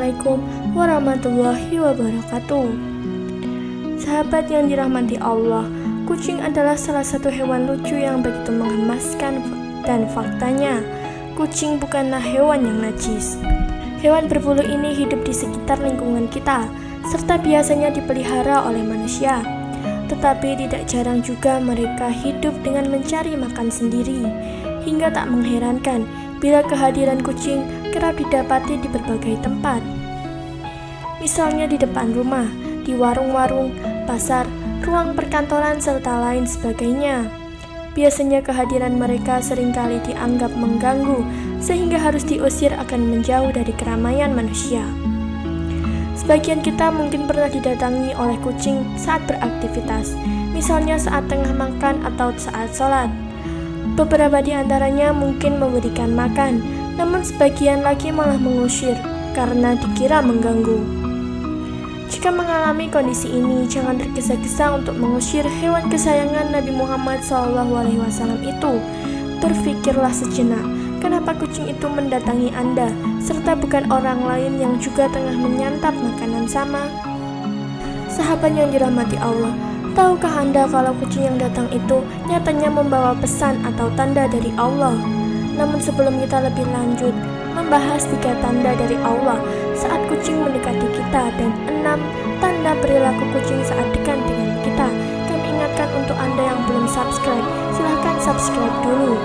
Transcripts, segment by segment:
Assalamualaikum warahmatullahi wabarakatuh. Sahabat yang dirahmati Allah, kucing adalah salah satu hewan lucu yang begitu menggemaskan, dan faktanya, kucing bukanlah hewan yang najis. Hewan berbulu ini hidup di sekitar lingkungan kita, serta biasanya dipelihara oleh manusia. Tetapi tidak jarang juga mereka hidup dengan mencari makan sendiri, hingga tak mengherankan bila kehadiran kucing kerap didapati di berbagai tempat. Misalnya di depan rumah, di warung-warung, pasar, ruang perkantoran, serta lain sebagainya. Biasanya kehadiran mereka seringkali dianggap mengganggu, sehingga harus diusir akan menjauh dari keramaian manusia. Sebagian kita mungkin pernah didatangi oleh kucing saat beraktivitas, misalnya saat tengah makan atau saat sholat. Beberapa di antaranya mungkin memberikan makan, namun sebagian lagi malah mengusir karena dikira mengganggu. Jika mengalami kondisi ini, jangan tergesa-gesa untuk mengusir hewan kesayangan Nabi Muhammad SAW itu. Berpikirlah sejenak, kenapa kucing itu mendatangi Anda, serta bukan orang lain yang juga tengah menyantap makanan sama? Sahabat yang dirahmati Allah, tahukah Anda kalau kucing yang datang itu nyatanya membawa pesan atau tanda dari Allah? Namun sebelum kita lebih lanjut membahas 3 tanda dari Allah saat kucing mendekati kita dan 6 tanda perilaku kucing saat dekat dengan kita, kami ingatkan untuk Anda yang belum subscribe, silahkan subscribe dulu.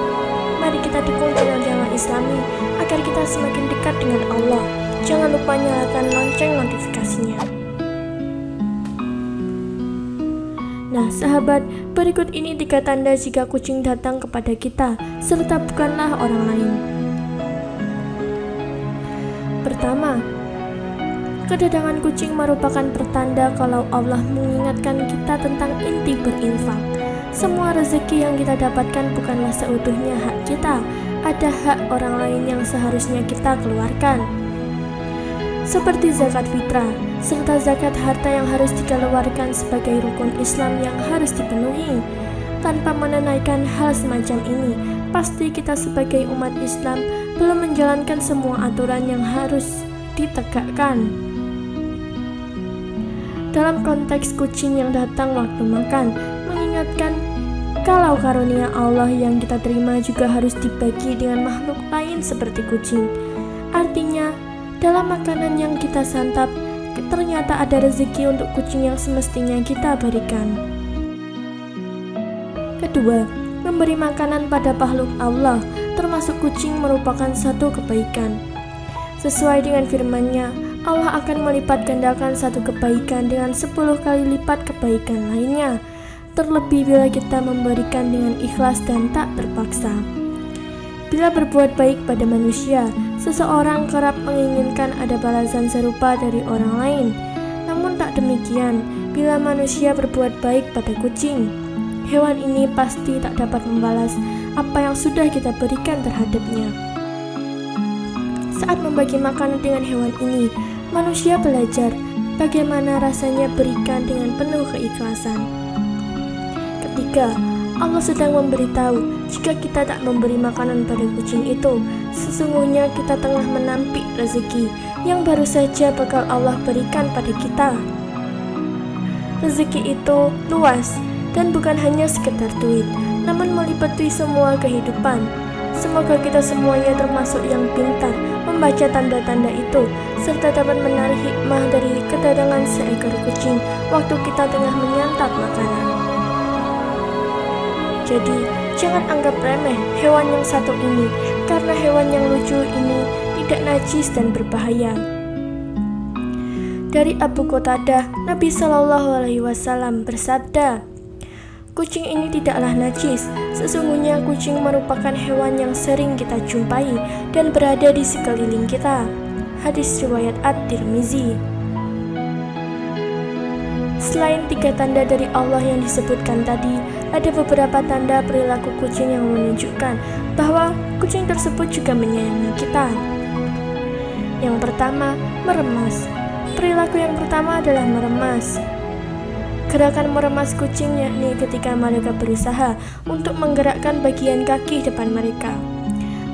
Mari kita dukung channel Islami agar kita semakin dekat dengan Allah. Jangan lupa nyalakan lonceng notifikasinya. Nah sahabat, berikut ini 3 tanda jika kucing datang kepada kita, serta bukanlah orang lain. Pertama, kedatangan kucing merupakan pertanda kalau Allah mengingatkan kita tentang inti berinfak. Semua rezeki yang kita dapatkan bukanlah seutuhnya hak kita, ada hak orang lain yang seharusnya kita keluarkan. Seperti zakat fitrah, serta zakat harta yang harus dikeluarkan sebagai rukun Islam yang harus dipenuhi. Tanpa menunaikan hal semacam ini, pasti kita sebagai umat Islam belum menjalankan semua aturan yang harus ditegakkan. Dalam konteks kucing yang datang waktu makan, mengingatkan kalau karunia Allah yang kita terima juga harus dibagi dengan makhluk lain seperti kucing. Artinya, dalam makanan yang kita santap, ternyata ada rezeki untuk kucing yang semestinya kita berikan. Kedua, memberi makanan pada makhluk Allah, termasuk kucing, merupakan satu kebaikan. Sesuai dengan firman-Nya, Allah akan melipat gandakan satu kebaikan dengan 10 kali lipat kebaikan lainnya, terlebih bila kita memberikan dengan ikhlas dan tak terpaksa. Bila berbuat baik pada manusia, seseorang kerap menginginkan ada balasan serupa dari orang lain. Namun tak demikian bila manusia berbuat baik pada kucing. Hewan ini pasti tak dapat membalas apa yang sudah kita berikan terhadapnya. Saat membagi makanan dengan hewan ini, manusia belajar bagaimana rasanya berikan dengan penuh keikhlasan. Ketiga, Allah sedang memberitahu jika kita tak memberi makanan pada kucing itu, sesungguhnya kita tengah menampik rezeki yang baru saja bakal Allah berikan pada kita. Rezeki itu luas dan bukan hanya sekedar duit, namun meliputi semua kehidupan. Semoga kita semuanya termasuk yang pintar membaca tanda-tanda itu, serta dapat menarik hikmah dari kedatangan seekor kucing waktu kita tengah menyantap makanan. Jadi, jangan anggap remeh hewan yang satu ini, karena hewan yang lucu ini tidak najis dan berbahaya. Dari Abu Qatadah, Nabi SAW bersabda, kucing ini tidaklah najis, sesungguhnya kucing merupakan hewan yang sering kita jumpai dan berada di sekeliling kita. Hadis riwayat At-Tirmizi. Selain 3 tanda dari Allah yang disebutkan tadi, ada beberapa tanda perilaku kucing yang menunjukkan bahwa kucing tersebut juga menyayangi kita. Yang pertama, meremas. Perilaku yang pertama adalah meremas. Gerakan meremas kucing yakni ketika mereka berusaha untuk menggerakkan bagian kaki depan mereka.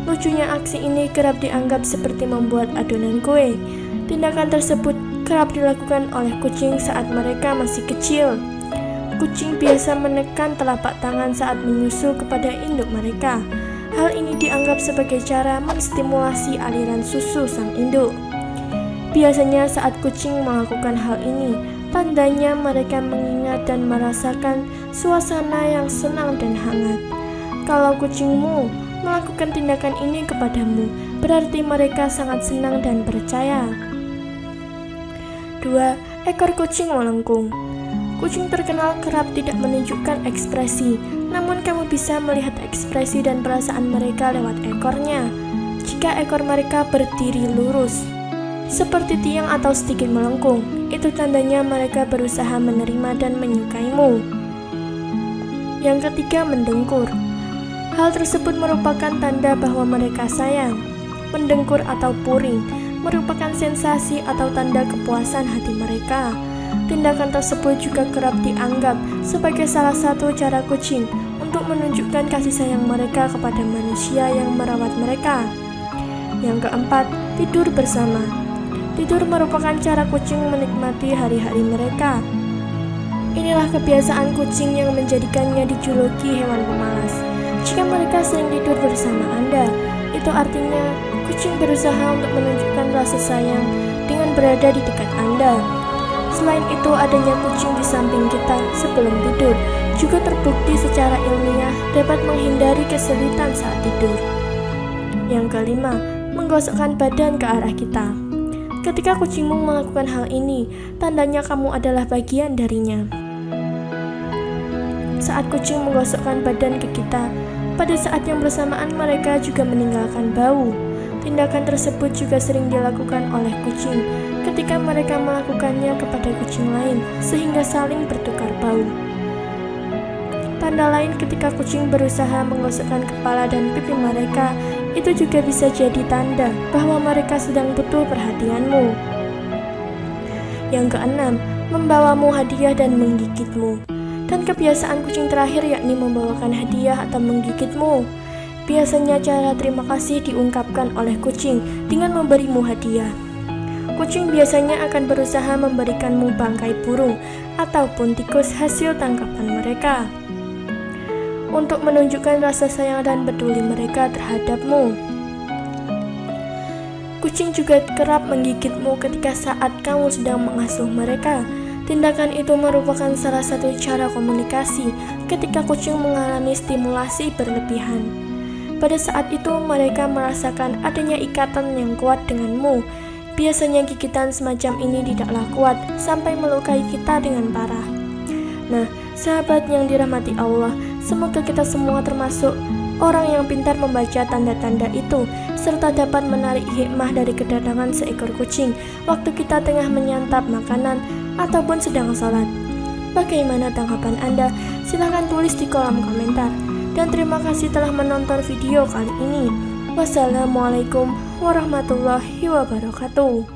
Lucunya aksi ini kerap dianggap seperti membuat adonan kue. Tindakan tersebut kerap dilakukan oleh kucing saat mereka masih kecil. Kucing biasa menekan telapak tangan saat menyusu kepada induk mereka. Hal ini dianggap sebagai cara menstimulasi aliran susu sang induk. Biasanya saat kucing melakukan hal ini, tandanya mereka mengingat dan merasakan suasana yang senang dan hangat. Kalau kucingmu melakukan tindakan ini kepadamu, berarti mereka sangat senang dan percaya. 2. Ekor kucing melengkung. Kucing terkenal kerap tidak menunjukkan ekspresi, namun kamu bisa melihat ekspresi dan perasaan mereka lewat ekornya. Jika ekor mereka berdiri lurus, seperti tiang atau sedikit melengkung, itu tandanya mereka berusaha menerima dan menyukaimu. Yang ketiga, mendengkur. Hal tersebut merupakan tanda bahwa mereka sayang. Mendengkur atau puring merupakan sensasi atau tanda kepuasan hati mereka. Tindakan tersebut juga kerap dianggap sebagai salah satu cara kucing untuk menunjukkan kasih sayang mereka kepada manusia yang merawat mereka. Yang keempat, tidur bersama. Tidur merupakan cara kucing menikmati hari-hari mereka. Inilah kebiasaan kucing yang menjadikannya dijuluki hewan pemalas. Jika mereka sering tidur bersama Anda, itu artinya kucing berusaha untuk menunjukkan rasa sayang dengan berada di dekat Anda. Selain itu, adanya kucing di samping kita sebelum tidur juga terbukti secara ilmiah dapat menghindari kesulitan saat tidur. Yang kelima, menggosokkan badan ke arah kita. Ketika kucingmu melakukan hal ini, tandanya kamu adalah bagian darinya. Saat kucing menggosokkan badan ke kita, pada saat yang bersamaan mereka juga meninggalkan bau. Tindakan tersebut juga sering dilakukan oleh kucing ketika mereka melakukannya kepada kucing lain, sehingga saling bertukar bau. Tanda lain ketika kucing berusaha menggosokkan kepala dan pipi mereka, itu juga bisa jadi tanda bahwa mereka sedang butuh perhatianmu. Yang keenam, membawamu hadiah dan menggigitmu. Dan kebiasaan kucing terakhir yakni membawakan hadiah atau menggigitmu. Biasanya cara terima kasih diungkapkan oleh kucing dengan memberimu hadiah. Kucing biasanya akan berusaha memberikanmu bangkai burung ataupun tikus hasil tangkapan mereka untuk menunjukkan rasa sayang dan peduli mereka terhadapmu. Kucing juga kerap menggigitmu ketika saat kamu sedang mengasuh mereka. Tindakan itu merupakan salah satu cara komunikasi ketika kucing mengalami stimulasi berlebihan. Pada saat itu mereka merasakan adanya ikatan yang kuat denganmu. Biasanya gigitan semacam ini tidaklah kuat sampai melukai kita dengan parah. Nah, sahabat yang dirahmati Allah, semoga kita semua termasuk orang yang pintar membaca tanda-tanda itu, serta dapat menarik hikmah dari kedatangan seekor kucing waktu kita tengah menyantap makanan ataupun sedang sholat. Bagaimana tanggapan Anda? Silahkan tulis di kolom komentar. Dan terima kasih telah menonton video kali ini. Wassalamualaikum warahmatullahi wabarakatuh.